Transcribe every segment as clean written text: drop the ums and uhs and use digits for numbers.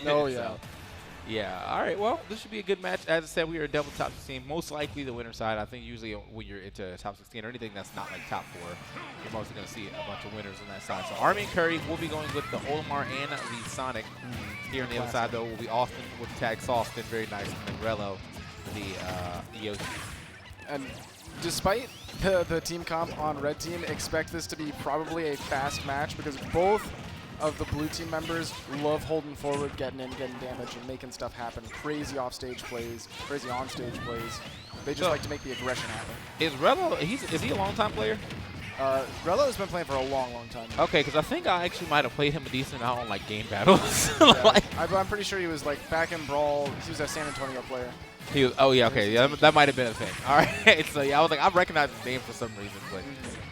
Oh, yeah. So, yeah. All right. Well, this should be a good match. As I said, we are a double top 16. Most likely the winner side. I think usually when you're into top 16 or anything that's not like top 4, you're mostly going to see a bunch of winners on that side. So Army and Kurry will be going with the Olimar and the Sonic. Here on the other side, though, will be Awestin with the tag Awestin. Very nice. And then Rello, the Yoshi. And despite the team comp on red team, expect this to be probably a fast match because both of the blue team members love holding forward, getting in, getting damage, and making stuff happen. Crazy offstage plays, crazy onstage plays. They just like to make the aggression happen. Is Rello, is he a long-time player? Rello has been playing for a long, long time. Okay, because I think I actually might have played him a decent amount on like game battles. Yeah. I'm pretty sure he was like back in Brawl. He was a San Antonio player. He was, oh yeah, okay, yeah, that might have been a thing. All right, so yeah, I was like, I recognize his name for some reason, but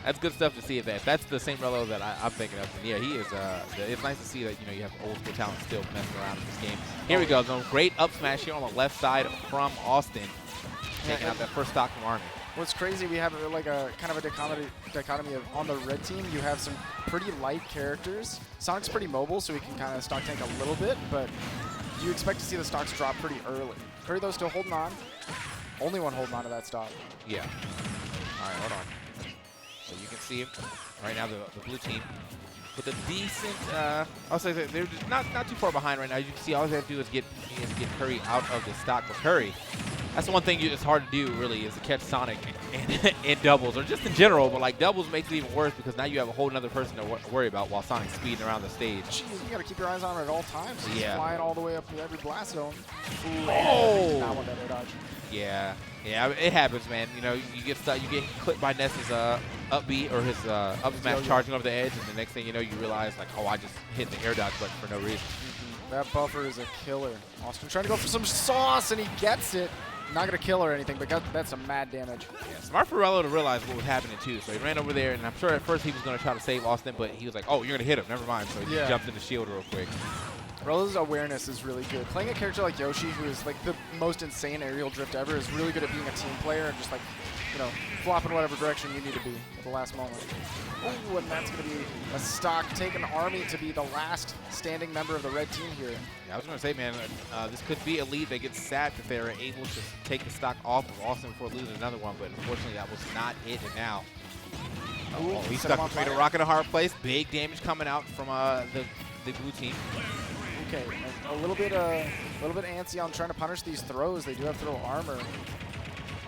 that's good stuff to see. If that's the same Rello that I'm thinking of, then yeah, he is. It's nice to see that you have old school talent still messing around in this game. Here we go, so great up smash here on the left side from Awestin, taking out that first stock from Army. What's crazy, we have like a kind of a dichotomy of on the red team, you have some pretty light characters. Sonic's pretty mobile, so he can kind of stock tank a little bit, but you expect to see the stocks drop pretty early. Kurry, though, still holding on. Only one holding on to that stock. Yeah. All right, hold on. So you can see right now the blue team with a decent. I'll say that they're just not too far behind right now. You can see all they have to do is get Kurry out of the stock. But Kurry, that's the one thing it's hard to do really is to catch Sonic in doubles or just in general. But like doubles makes it even worse because now you have a whole other person to worry about while Sonic's speeding around the stage. Jeez, you gotta keep your eyes on him at all times. He's Yeah. flying all the way up to every blast zone. Ooh, Oh! not one that air dodge. Yeah, it happens, man. You get stuck, you get clipped by Ness's up B or his up smash charging over the edge, and the next thing you know, you realize like, oh, I just hit the air dodge button for no reason. That buffer is a killer. Awestin trying to go for some sauce, and he gets it. Not gonna kill or anything, but that's some mad damage. Yeah, smart for Rello to realize what was happening too. So he ran over there, and I'm sure at first he was gonna try to save Awestin, but he was like, oh, you're gonna hit him. Never mind. So he just jumped in the shield real quick. Rello's awareness is really good. Playing a character like Yoshi, who is like the most insane aerial drift ever, is really good at being a team player and just like, flopping whatever direction you need to be at the last moment. Oh, and that's going to be a stock taking Army to be the last standing member of the red team here. Yeah, I was going to say, man, this could be a lead that gets sapped if they're able to take the stock off of Awestin before losing another one, but unfortunately that was not it, and now he's stuck between a rock and a hard place. Big damage coming out from the blue team. Okay, a little bit antsy on trying to punish these throws. They do have throw armor.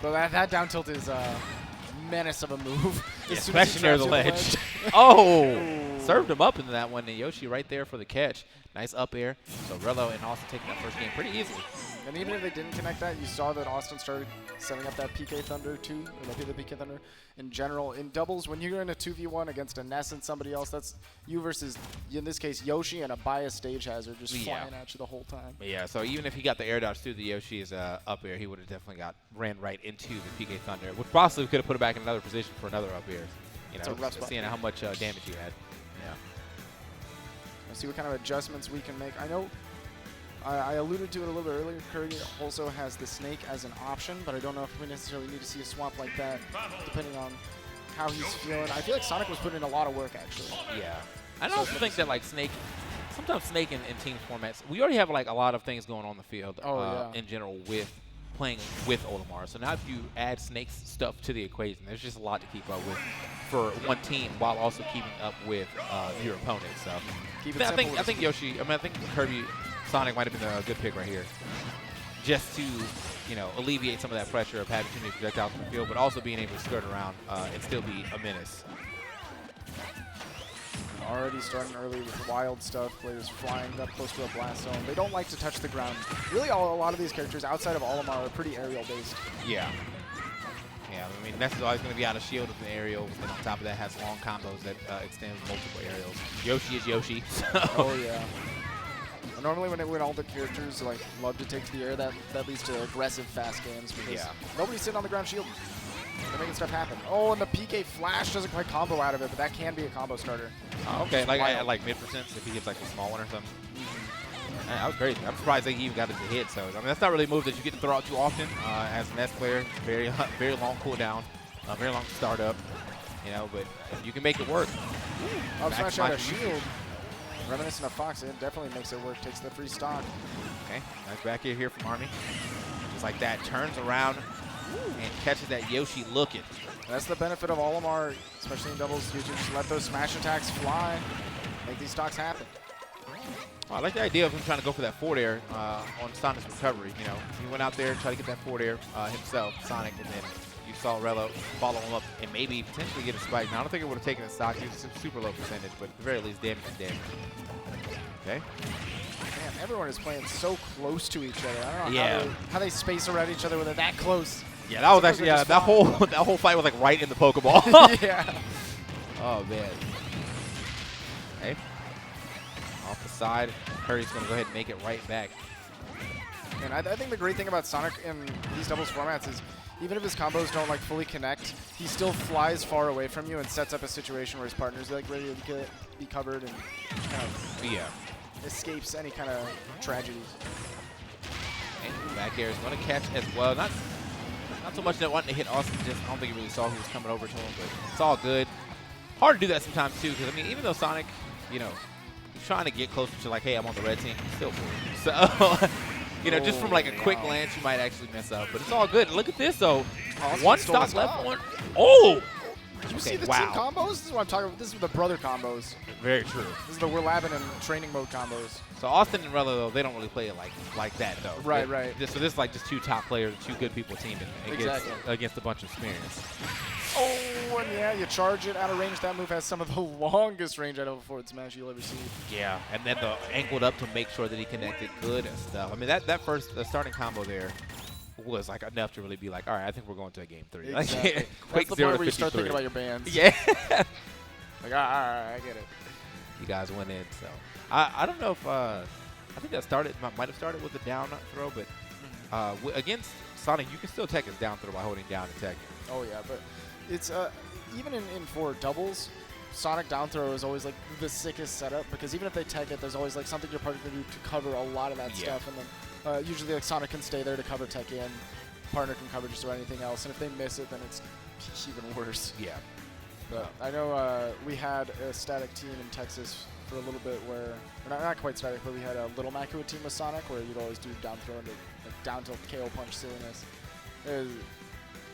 But that down tilt is a menace of a move. Yeah, especially near the ledge. Oh! Served him up into that one, and Yoshi right there for the catch. Nice up air. So Rello and Awestin taking that first game pretty easily. And even if they didn't connect that, you saw that Awestin started setting up that PK Thunder too, or maybe the PK Thunder in general. In doubles, when you're in a 2v1 against a Ness and somebody else, that's you versus, in this case, Yoshi and a biased stage hazard just flying at you the whole time. Yeah, so even if he got the air dodge through the Yoshi's up air, he would have definitely ran right into the PK Thunder, which possibly could have put him back in another position for another up air. Seeing how much damage you had. Yeah. Let's see what kind of adjustments we can make. I know I alluded to it a little bit earlier. Kurry also has the snake as an option, but I don't know if we necessarily need to see a swap like that, depending on how he's feeling. I feel like Sonic was putting in a lot of work, actually. Yeah. I also think that, like, sometimes Snake in team formats, we already have, like, a lot of things going on in the field in general with playing with Olimar. So now if you add Snake's stuff to the equation, there's just a lot to keep up with for one team while also keeping up with your opponent. So I think Yoshi, I think Kirby Sonic might have been a good pick right here, just to alleviate some of that pressure of having too many projectiles in the field, but also being able to skirt around and still be a menace. Already starting early with wild stuff, players flying up close to a blast zone. They don't like to touch the ground. Really, a lot of these characters outside of Olimar are pretty aerial based. Yeah. Yeah, I mean, Ness is always going to be out of shield with an aerial, and then on top of that has long combos that extend multiple aerials. Yoshi is Yoshi. So. Oh, yeah. Normally when all the characters like love to take to the air, that leads to aggressive fast games because nobody's sitting on the ground shield. They're making stuff happen. Oh, and the PK flash doesn't quite combo out of it, but that can be a combo starter. Oh, okay, like mid-percent if he gets like a small one or something. Man, that was crazy. I'm surprised he even got it to hit. So I mean, that's not really a move that you get to throw out too often as an S player. Very long cooldown, very long startup. But you can make it work. Up smash out of shield. Reminiscent of Fox, it definitely makes it work. Takes the free stock. Okay, nice back air here from Army. Just like that, turns around and catches that Yoshi looking. That's the benefit of Olimar, especially in doubles. You just let those smash attacks fly, make these stocks happen. Oh, I like the idea of him trying to go for that forward air on Sonic's recovery. You know, he went out there and tried to get that forward air himself, Sonic, and then you saw Rello follow him up and maybe potentially get a spike. Now, I don't think it would have taken a stock. He was a super low percentage, but at the very least, damage is damage. Okay. Man, everyone is playing so close to each other. I don't know Yeah. how they space around each other when they're that close. Yeah, that was actually that whole fight was like right in the Pokeball. Yeah. Oh man. Okay. Off the side, Kurry's gonna go ahead and make it right back. And I think the great thing about Sonic in these doubles formats is even if his combos don't like fully connect, he still flies far away from you and sets up a situation where his partner's like ready to be covered and kind of escapes any kind of tragedies. And back air is gonna catch as well. Not so much that wanting to hit Awestin, just I don't think he really saw who was coming over to him, but it's all good. Hard to do that sometimes too, because I mean, even though Sonic, you know, he's trying to get closer to like, hey, I'm on the red team, he's still cool. So, you know, just from like a quick glance, you might actually mess up, but it's all good. Look at this though, one stock left, one. Oh! Did you see the team combos? This is what I'm talking about. This is the brother combos. Very true. This is the we're labbing and training mode combos. So Awestin and Rello, though, they don't really play it like that, though. Right, right. So this is like just two top players, two good people teaming against a bunch of experience. Oh, and yeah, you charge it out of range. That move has some of the longest range out of a forward smash you'll ever see. Yeah, and then the angled up to make sure that he connected good and stuff. I mean, that first starting combo there was like enough to really be like, all right, I think we're going to a game 3. Exactly. Like, quick That's the point where you start thinking about your bands. Yeah. Like, all right, I get it. You guys went in, so I don't know if I think that might have started with the down throw, but against Sonic, you can still tech his down throw by holding down and teching. Oh yeah, but it's even in for doubles, Sonic down throw is always like the sickest setup because even if they tech it, there's always like something your partner can do to cover a lot of that stuff, and then usually like Sonic can stay there to cover tech in, partner can cover just about anything else, and if they miss it, then it's even worse. Yeah. But I know we had a static team in Texas for a little bit where, not quite static, but we had a Little Mac who would team with Sonic where you'd always do down throw into like down tilt KO punch silliness. It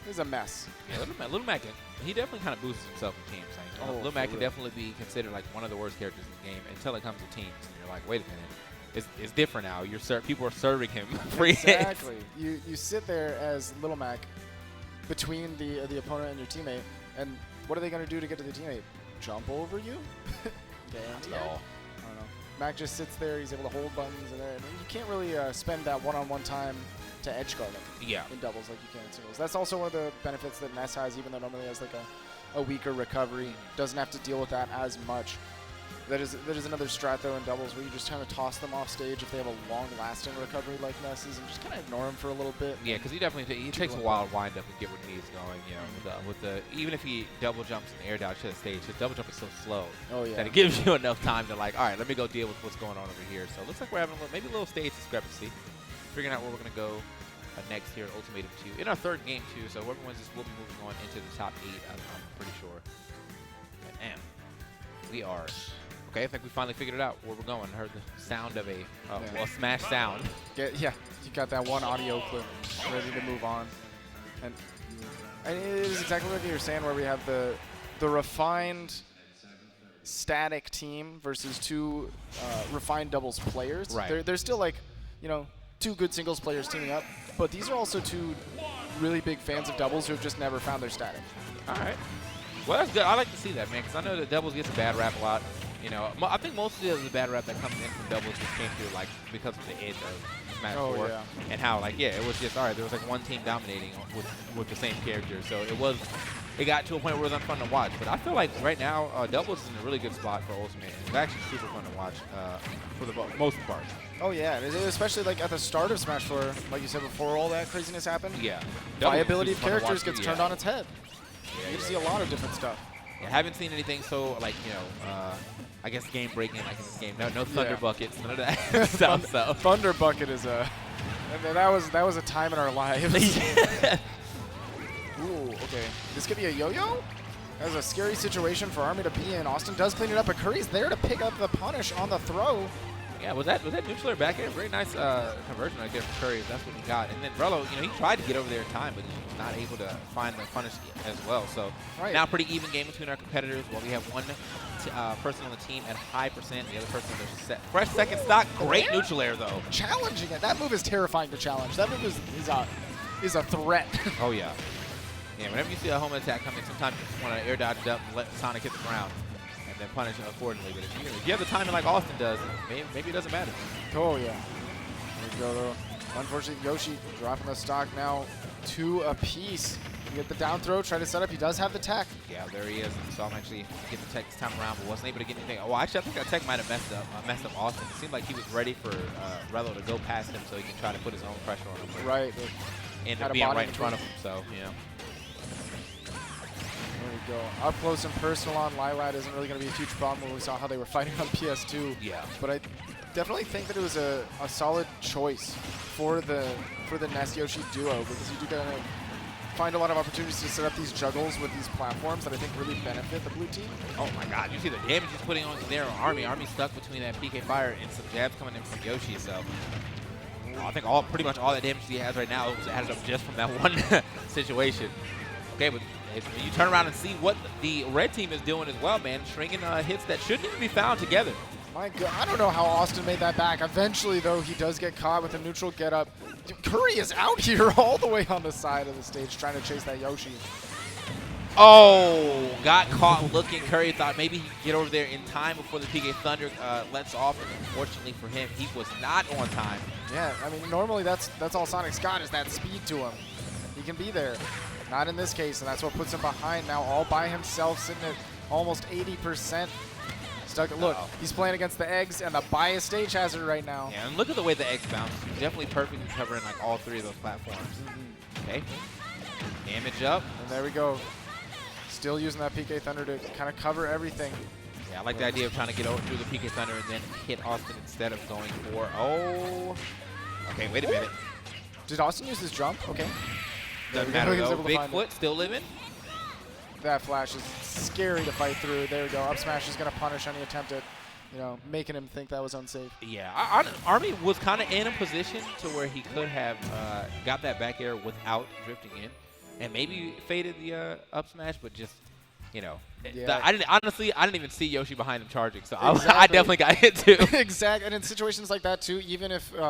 was a mess. Yeah, Little Mac, he definitely kind of boosts himself in teams. Like, Little Mac can definitely be considered like one of the worst characters in the game until it comes to teams, and you're like, wait a minute, it's different now. People are serving him free hits. Exactly. You sit there as Little Mac between the opponent and your teammate, and what are they going to do to get to the teammate? Jump over you? No. I don't know. Mac just sits there. He's able to hold buttons, and you can't really spend that one-on-one time to edge guard him in doubles like you can in singles. That's also one of the benefits that Ness has, even though normally has like a weaker recovery. Doesn't have to deal with that as much. That is another strat though in doubles where you just kind of toss them off stage if they have a long-lasting recovery like Ness's and just kind of ignore them for a little bit. Yeah, because he takes a while to wind up and get where he needs going. You know, even if he double jumps and air dash to the stage, his double jump is so slow that it gives you enough time to like, all right, let me go deal with what's going on over here. So it looks like we're having maybe a little stage discrepancy, figuring out where we're gonna go next here at Ultimatum 2 in our third game too. So whoever wins this will be moving on into the top 8. I'm pretty sure. And we are. Okay, I think we finally figured it out where we're going. Heard the sound of a smash sound. Yeah, you got that one audio clip ready to move on. And it is exactly what you were saying where we have the refined static team versus two refined doubles players. Right. They're still like, you know, two good singles players teaming up, but these are also two really big fans of doubles who have just never found their static. All right. Well, that's good. I like to see that, man, because I know that doubles gets a bad rap a lot. You know, I think most of the bad rap that comes in from doubles just came through like because of the edge of Smash 4 and how like it was just all right. There was like one team dominating with the same character, so it got to a point where it was unfun to watch. But I feel like right now doubles is in a really good spot for Ultimate. It's actually super fun to watch for the most part. Oh yeah, especially like at the start of Smash 4, like you said, before all that craziness happened. Yeah, viability of characters gets turned on its head. Yeah, you see a lot of different stuff. I haven't seen anything so like I guess game breaking like in this game. No thunder buckets, none of that stuff. So thunder bucket is that was a time in our lives. Yeah. Ooh, okay. This could be a yo-yo. That's a scary situation for Army to be in. Awestin does clean it up, but Kurry's there to pick up the punish on the throw. Yeah, was that neutral air back air? Very nice conversion right there from Kurry. That's what he got. And then Rello, he tried to get over there in time, but he was not able to find the punish as well. So now pretty even game between our competitors. While we have one person on the team at high percent, the other person there's set. Fresh second stock. Great neutral air though. Challenging it. That move is terrifying to challenge. That move is a threat. Oh yeah. Yeah. Whenever you see a home attack coming, sometimes you just want to air dodge it up and let Sonic hit the ground. And punish it accordingly. But if you have the timing like Awestin does, maybe it doesn't matter. Oh, yeah. There we go, though. Unfortunately, Yoshi dropping the stock now 2 apiece. You get the down throw, try to set up. He does have the tech. Yeah, there he is. So I'm actually getting the tech this time around, but wasn't able to get anything. Oh, actually, I think that tech might have messed up Awestin. It seemed like he was ready for Rello to go past him so he can try to put his own pressure on him. Right. Ended up being right in front of him, so, There we go. Up close and personal on Lilat isn't really going to be a huge problem when we saw how they were fighting on PS2. Yeah. But I definitely think that it was a solid choice for the Nest Yoshi duo, because you do kind of find a lot of opportunities to set up these juggles with these platforms that I think really benefit the blue team. Oh my God! You see the damage he's putting on there on Army. Army stuck between that PK fire and some jabs coming in from Yoshi. So I think pretty much all that damage he has right now was added up just from that one situation. Okay, but you turn around and see what the red team is doing as well, man. Stringing hits that shouldn't even be found together. My God, I don't know how Awestin made that back. Eventually, though, he does get caught with a neutral get up. Kurry is out here all the way on the side of the stage trying to chase that Yoshi. Oh, got caught looking. Kurry thought maybe he could get over there in time before the PK Thunder lets off. And unfortunately for him, he was not on time. Yeah, I mean, normally that's all Sonic's got is that speed to him. He can be there. Not in this case, and that's what puts him behind now all by himself, sitting at almost 80%. Stuck. Look, he's playing against the eggs and the bias stage hazard right now. Yeah, and look at the way the eggs bounce. Definitely perfectly covering like all 3 of those platforms. Okay. Damage up. And there we go. Still using that PK Thunder to kind of cover everything. Yeah, I like the idea of trying to get over through the PK Thunder and then hit Awestin instead of going for, oh. Okay, wait a minute. Did Awestin use his jump? Okay. Doesn't matter though. Bigfoot still living. That flash is scary to fight through. There we go. Up smash is going to punish any attempt at, making him think that was unsafe. Yeah, Army was kind of in a position to where he could have got that back air without drifting in, and maybe faded the up smash, but just, I didn't even see Yoshi behind him charging, so exactly. I definitely got hit too. Exactly, and in situations like that too, even if